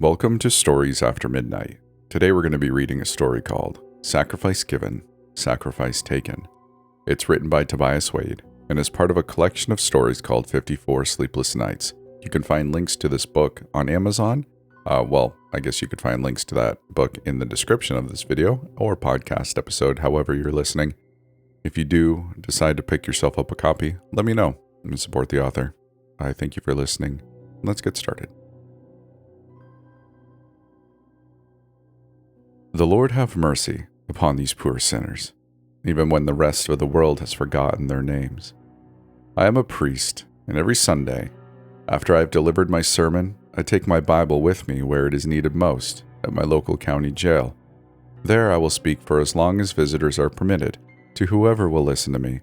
Welcome to Stories After Midnight. Today we're going to be reading a story called Sacrifice Given, Sacrifice Taken. It's written by Tobias Wade and is part of a collection of stories called 54 Sleepless Nights. You can find links to this book on Amazon. I guess you could find links to that book in the description of this video or podcast episode, however you're listening. If you do decide to pick yourself up a copy, let me know and support the author. I thank you for listening. Let's get started. The Lord have mercy upon these poor sinners, even when the rest of the world has forgotten their names. I am a priest, and every Sunday, after I have delivered my sermon, I take my Bible with me where it is needed most, at my local county jail. There I will speak for as long as visitors are permitted, to whoever will listen to me,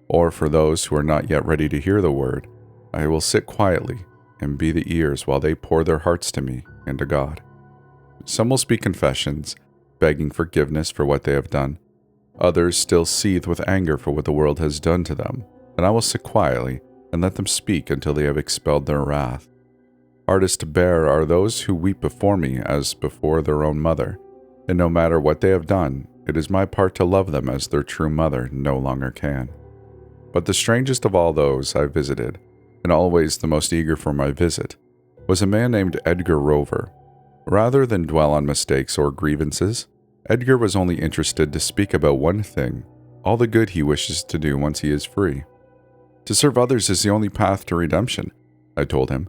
or for those who are not yet ready to hear the word, I will sit quietly and be the ears while they pour their hearts to me and to God. Some will speak confessions, begging forgiveness for what they have done. Others still seethe with anger for what the world has done to them, and I will sit quietly and let them speak until they have expelled their wrath. Hardest to bear are those who weep before me as before their own mother, and no matter what they have done, it is my part to love them as their true mother no longer can. But the strangest of all those I visited, and always the most eager for my visit, was a man named Edgar Rover. Rather than dwell on mistakes or grievances, Edgar was only interested to speak about one thing, all the good he wishes to do once he is free. To serve others is the only path to redemption, I told him.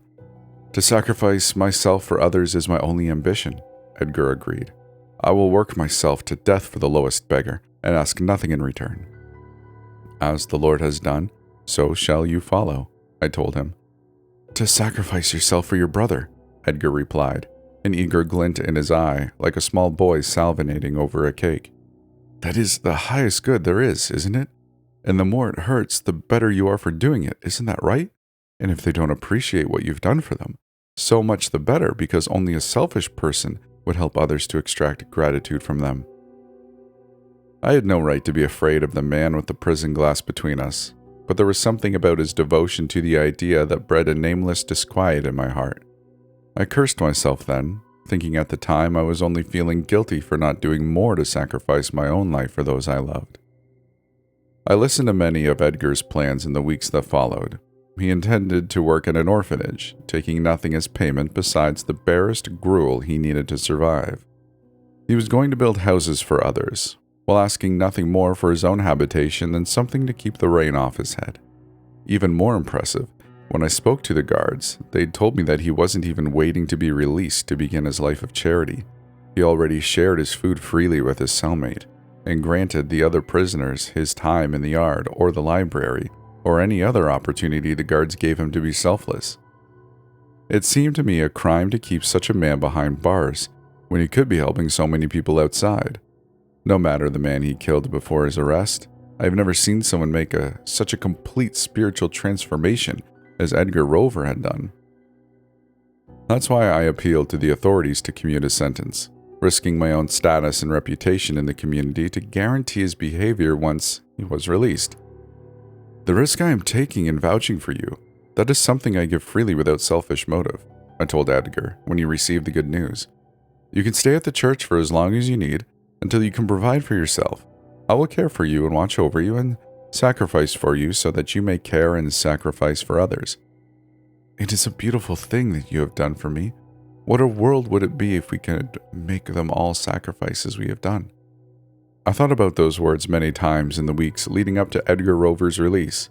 To sacrifice myself for others is my only ambition, Edgar agreed. I will work myself to death for the lowest beggar, and ask nothing in return. As the Lord has done, so shall you follow, I told him. To sacrifice yourself for your brother, Edgar replied, an eager glint in his eye, like a small boy salivating over a cake. That is the highest good there is, isn't it? And the more it hurts, the better you are for doing it, isn't that right? And if they don't appreciate what you've done for them, so much the better, because only a selfish person would help others to extract gratitude from them. I had no right to be afraid of the man with the prison glass between us, but there was something about his devotion to the idea that bred a nameless disquiet in my heart. I cursed myself then, thinking at the time I was only feeling guilty for not doing more to sacrifice my own life for those I loved. I listened to many of Edgar's plans in the weeks that followed. He intended to work at an orphanage, taking nothing as payment besides the barest gruel he needed to survive. He was going to build houses for others, while asking nothing more for his own habitation than something to keep the rain off his head. Even more impressive, when I spoke to the guards, they'd told me that he wasn't even waiting to be released to begin his life of charity. He already shared his food freely with his cellmate, and granted the other prisoners his time in the yard or the library, or any other opportunity the guards gave him to be selfless. It seemed to me a crime to keep such a man behind bars, when he could be helping so many people outside. No matter the man he killed before his arrest, I've never seen someone make such a complete spiritual transformation as Edgar Rover had done. That's why I appealed to the authorities to commute his sentence, risking my own status and reputation in the community to guarantee his behavior once he was released. The risk I am taking in vouching for you, that is something I give freely without selfish motive, I told Edgar when he received the good news. You can stay at the church for as long as you need, until you can provide for yourself. I will care for you and watch over you and sacrifice for you so that you may care and sacrifice for others. It is a beautiful thing that you have done for me. What a world would it be if we could make them all sacrifice as we have done? I thought about those words many times in the weeks leading up to Edgar Rover's release.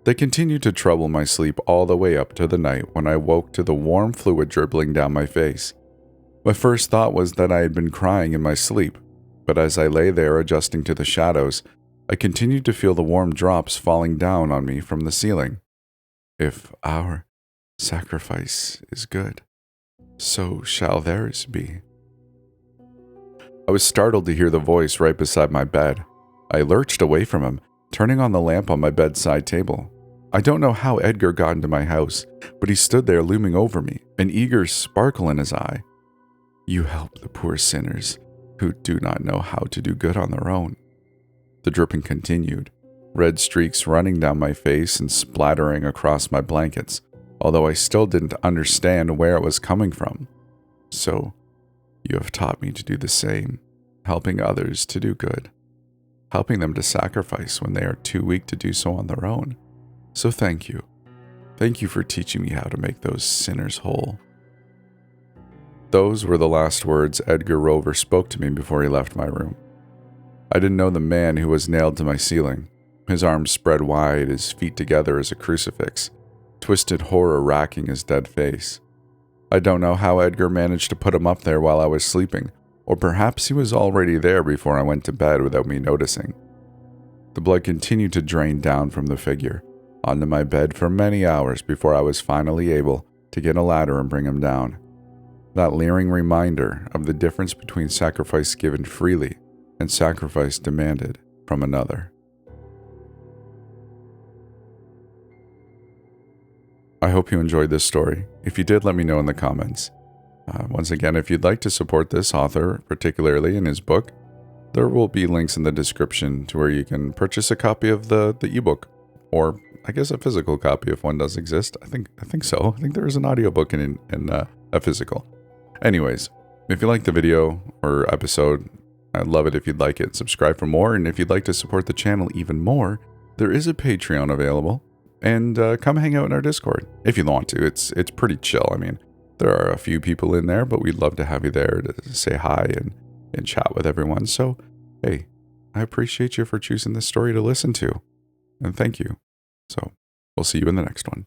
They continued to trouble my sleep all the way up to the night when I woke to the warm fluid dribbling down my face. My first thought was that I had been crying in my sleep, but as I lay there adjusting to the shadows, I continued to feel the warm drops falling down on me from the ceiling. If our sacrifice is good, so shall theirs be. I was startled to hear the voice right beside my bed. I lurched away from him, turning on the lamp on my bedside table. I don't know how Edgar got into my house, but he stood there looming over me, an eager sparkle in his eye. You help the poor sinners who do not know how to do good on their own. The dripping continued, red streaks running down my face and splattering across my blankets, although I still didn't understand where it was coming from. So you have taught me to do the same, helping others to do good, helping them to sacrifice when they are too weak to do so on their own. So thank you. Thank you for teaching me how to make those sinners whole." Those were the last words Edgar Rover spoke to me before he left my room. I didn't know the man who was nailed to my ceiling, his arms spread wide, his feet together as a crucifix, twisted horror racking his dead face. I don't know how Edgar managed to put him up there while I was sleeping, or perhaps he was already there before I went to bed without me noticing. The blood continued to drain down from the figure, onto my bed for many hours before I was finally able to get a ladder and bring him down. That leering reminder of the difference between sacrifice given freely and sacrifice demanded from another. I hope you enjoyed this story. If you did, let me know in the comments. Once again, if you'd like to support this author, particularly in his book, there will be links in the description to where you can purchase a copy of the ebook, or I guess a physical copy if one does exist. I think so. I think there is an audiobook in a physical. Anyways, if you like the video or episode, I'd love it if you'd like it. Subscribe for more, and if you'd like to support the channel even more, there is a Patreon available. And come hang out in our Discord if you want to. It's pretty chill. I mean, there are a few people in there, but we'd love to have you there to say hi and chat with everyone. So, hey, I appreciate you for choosing this story to listen to. And thank you. So, we'll see you in the next one.